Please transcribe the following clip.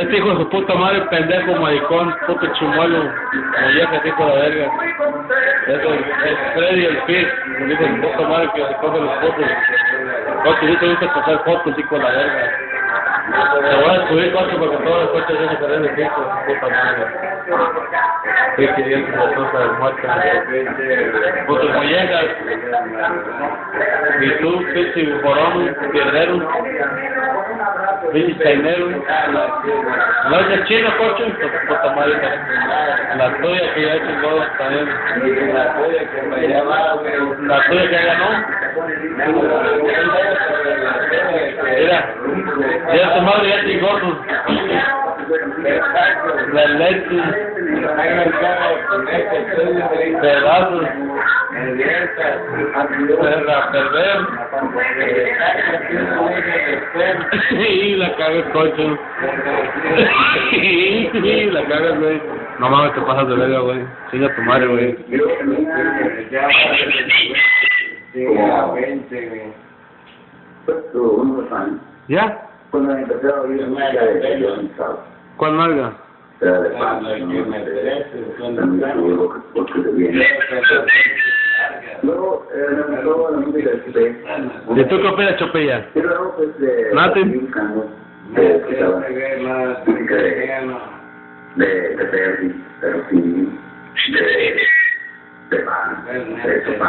Este hijo de su puta madre, pendejo, maricón, puto chimuelo, molleja, hijo de la verga. Es el Freddy, el Pit, el hijo de su puta madre que se coge los fotos. Cuando tú viste coger fotos, hijo de la verga. Te voy a descubrir cuánto porque todas las fotos ya se salen de pico, su puta madre. Estoy queriendo las cosas muertas. Putos mollejas. Y tú, pinche borón, piedrero. Pinche cainero. No es el chino, cocho, tu puta madre. La tuya que ya chingó también. La tuya que ganó. Mira, ya tu madre ya chingó sus la leche, pedazos, perra, perder. Y la cagas, cocho. Y la cagas, güey. No mames, te pasas de verga, güey. Sigue a tu madre, güey. ¿Ya? Cuando empecé a oír música de John South. ¿Cuál nalga? Era de paz, luego me gustó la música de Chopin. ¿Y tú qué opinas, Chopilla? Y luego pues de Nothing. música de Verdi, de Rossini, de Chopin.